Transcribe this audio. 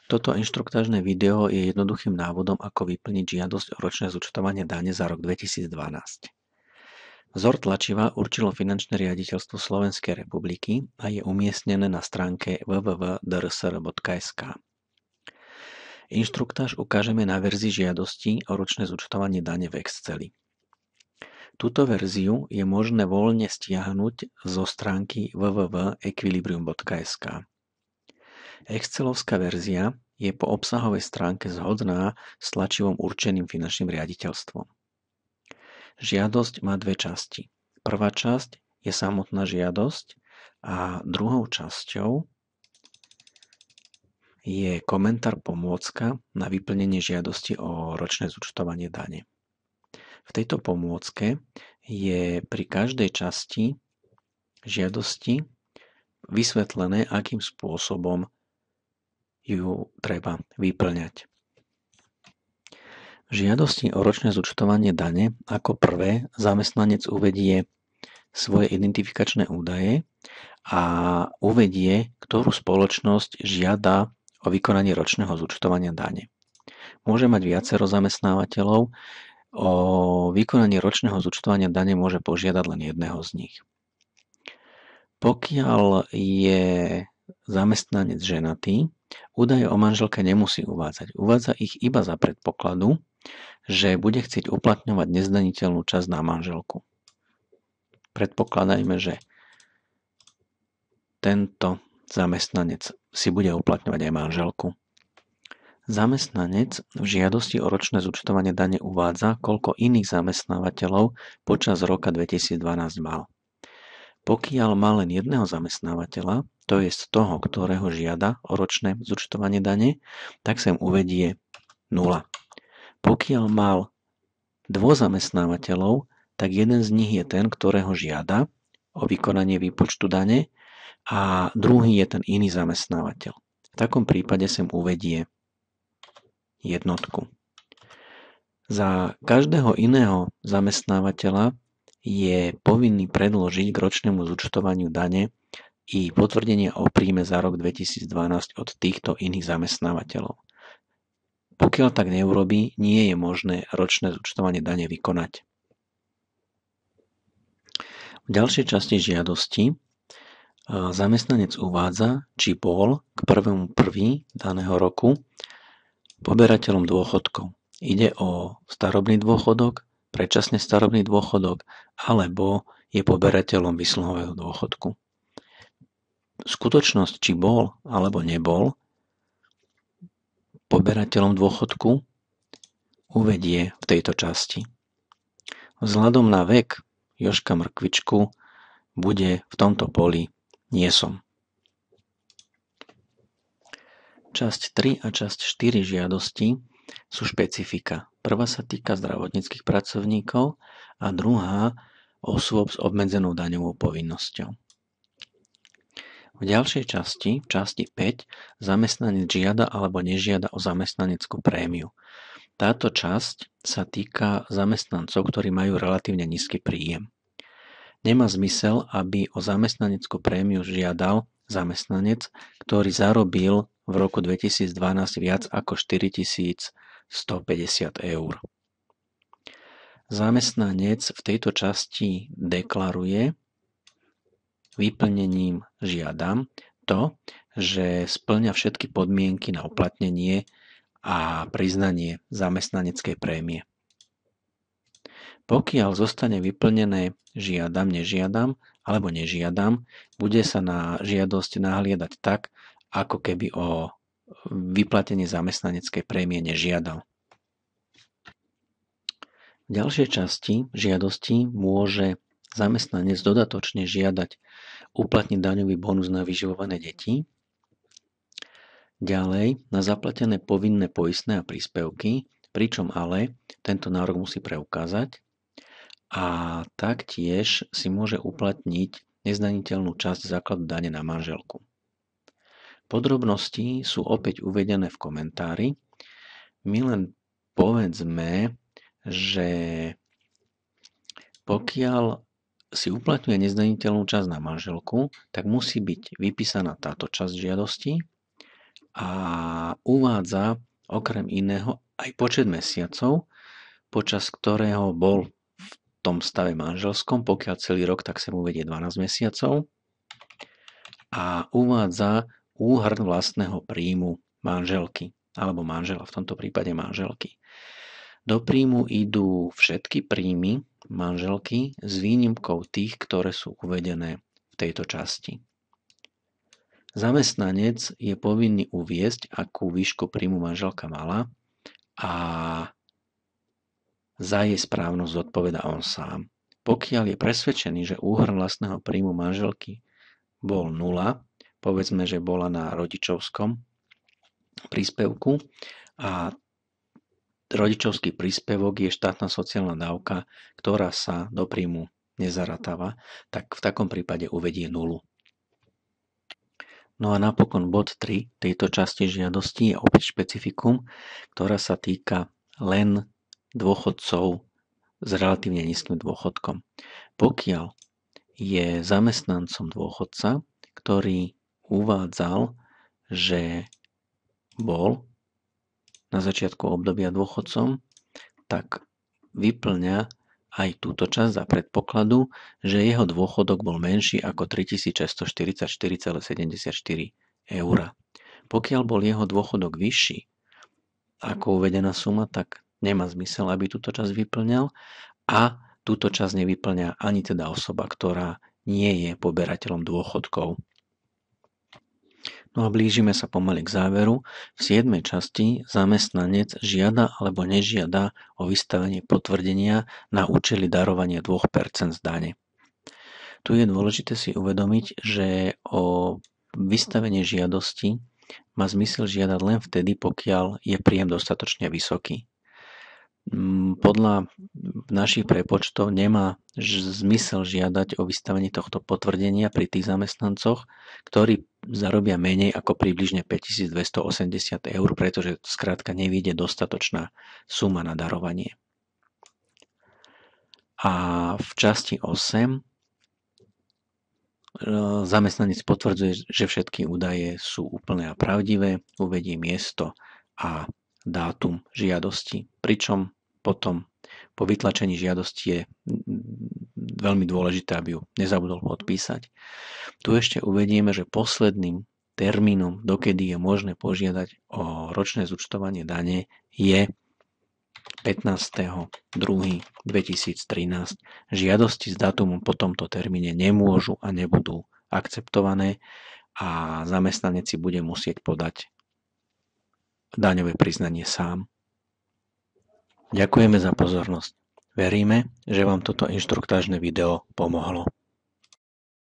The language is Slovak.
Toto inštruktážne video je jednoduchým návodom, ako vyplniť žiadosť o ročné zúčtovanie dane za rok 2012. Vzor tlačiva určilo Finančné riaditeľstvo Slovenskej republiky a je umiestnené na stránke www.drsr.sk. Inštruktáž ukážeme na verzii žiadosti o ročné zúčtovanie dane v Exceli. Túto verziu je možné voľne stiahnuť zo stránky www.equilibrium.sk. Excelovská verzia je po obsahovej stránke zhodná s tlačivom určeným Finančným riaditeľstvom. Žiadosť má dve časti. Prvá časť je samotná žiadosť a druhou časťou je komentár pomôcka na vyplnenie žiadosti o ročné zúčtovanie dane. V tejto pomôcke je pri každej časti žiadosti vysvetlené, akým spôsobom ju treba vyplňať. V žiadosti o ročné zúčtovanie dane ako prvé zamestnanec uvedie svoje identifikačné údaje a uvedie, ktorú spoločnosť žiada o vykonanie ročného zúčtovania dane. Môže mať viacero zamestnávateľov, o vykonanie ročného zúčtovania dane môže požiadať len jedného z nich. Pokiaľ je zamestnanec ženatý, údaje o manželke nemusí uvádzať. Uvádza ich iba za predpokladu, že bude chcieť uplatňovať nezdaniteľnú časť na manželku. Predpokladajme, že tento zamestnanec si bude uplatňovať aj manželku. Zamestnanec v žiadosti o ročné zúčtovanie dane uvádza, koľko iných zamestnávateľov počas roka 2012 mal. Pokiaľ má len jedného zamestnávateľa, to je z toho, ktorého žiada o ročné zúčtovanie dane, tak sem uvedie 0. Pokiaľ mal dvoch zamestnávateľov, tak jeden z nich je ten, ktorého žiada o vykonanie výpočtu dane a druhý je ten iný zamestnávateľ. V takom prípade sem uvedie jednotku. Za každého iného zamestnávateľa je povinný predložiť k ročnému zúčtovaniu dane i potvrdenie o príjme za rok 2012 od týchto iných zamestnávateľov. Pokiaľ tak neurobí, nie je možné ročné zúčtovanie dane vykonať. V ďalšej časti žiadosti zamestnanec uvádza, či bol k 1.1. daného roku poberateľom dôchodkov. Ide o starobný dôchodok, predčasne starobný dôchodok alebo je poberateľom výsluhového dôchodku. Skutočnosť, či bol alebo nebol poberateľom dôchodku, uvedie v tejto časti. Vzhľadom na vek Jožka Mrkvičku bude v tomto poli nie som. Časť 3 a časť 4 žiadosti sú špecifika. Prvá sa týka zdravotníckych pracovníkov a druhá osôb s obmedzenou daňovou povinnosťou. V ďalšej časti, v časti 5, zamestnanec žiada alebo nežiada o zamestnaneckú prémiu. Táto časť sa týka zamestnancov, ktorí majú relatívne nízky príjem. Nemá zmysel, aby o zamestnaneckú prémiu žiadal zamestnanec, ktorý zarobil v roku 2012 viac ako 4150 eur. Zamestnanec v tejto časti deklaruje vyplnením žiadam to, že spĺňa všetky podmienky na uplatnenie a priznanie zamestnaneckej prémie. Pokiaľ zostane vyplnené žiadam, nežiadam alebo nežiadam, bude sa na žiadosť nahliadať tak, ako keby o vyplatenie zamestnaneckej prémie nežiadal. V ďalšej časti žiadosti môže zamestnanec dodatočne žiadať uplatniť daňový bonus na vyživované deti, ďalej na zaplatené povinné poistné a príspevky, pričom ale tento nárok musí preukázať, a taktiež si môže uplatniť nezdaniteľnú časť základu dane na manželku. Podrobnosti sú opäť uvedené v komentári. My len povedzme, že pokiaľ si uplatňuje nezdaniteľnú časť na manželku, tak musí byť vypísaná táto časť žiadosti a uvádza okrem iného aj počet mesiacov, počas ktorého bol v tom stave manželskom. Pokiaľ celý rok, tak sa mu vedie 12 mesiacov. A uvádza úhrn vlastného príjmu manželky alebo manžela, v tomto prípade manželky. Do príjmu idú všetky príjmy manželky s výnimkou tých, ktoré sú uvedené v tejto časti. Zamestnanec je povinný uviesť, akú výšku príjmu manželka mala, a za jej správnosť zodpoveda on sám. Pokiaľ je presvedčený, že úhrn vlastného príjmu manželky bol 0, povedzme, že bola na rodičovskom príspevku a rodičovský príspevok je štátna sociálna dávka, ktorá sa do príjmu nezaratáva, tak v takom prípade uvedie 0. No a napokon bod 3 tejto časti žiadosti je opäť špecifikum, ktorá sa týka len dôchodcov s relatívne nízkym dôchodkom. Pokiaľ je zamestnancom dôchodca, ktorý uvádzal, že bol na začiatku obdobia dôchodcom, tak vyplňa aj túto časť za predpokladu, že jeho dôchodok bol menší ako 3644,74 eur. Pokiaľ bol jeho dôchodok vyšší ako uvedená suma, tak nemá zmysel, aby túto časť vyplňal, a túto časť nevyplňa ani teda osoba, ktorá nie je poberateľom dôchodkov. No a blížime sa pomaly k záveru. V 7. časti zamestnanec žiada alebo nežiada o vystavenie potvrdenia na účely darovania 2% z dane. Tu je dôležité si uvedomiť, že o vystavenie žiadosti má zmysel žiadať len vtedy, pokiaľ je príjem dostatočne vysoký. Podľa našich prepočtov nemá zmysel žiadať o vystavenie tohto potvrdenia pri tých zamestnancoch, ktorí zarobia menej ako približne 5280 eur, pretože skrátka nevyjde dostatočná suma na darovanie. A v časti 8 zamestnanec potvrdzuje, že všetky údaje sú úplné a pravdivé, uvedie miesto a dátum žiadosti, pričom potom po vytlačení žiadosti je veľmi dôležité, aby ju nezabudol podpísať. Tu ešte uvedieme, že posledným termínom, dokedy je možné požiadať o ročné zúčtovanie dane, je 15.2.2013. Žiadosti s dátumom po tomto termíne nemôžu a nebudú akceptované a zamestnanec si bude musieť podať daňové priznanie sám. Ďakujeme za pozornosť. Veríme, že vám toto inštruktážne video pomohlo.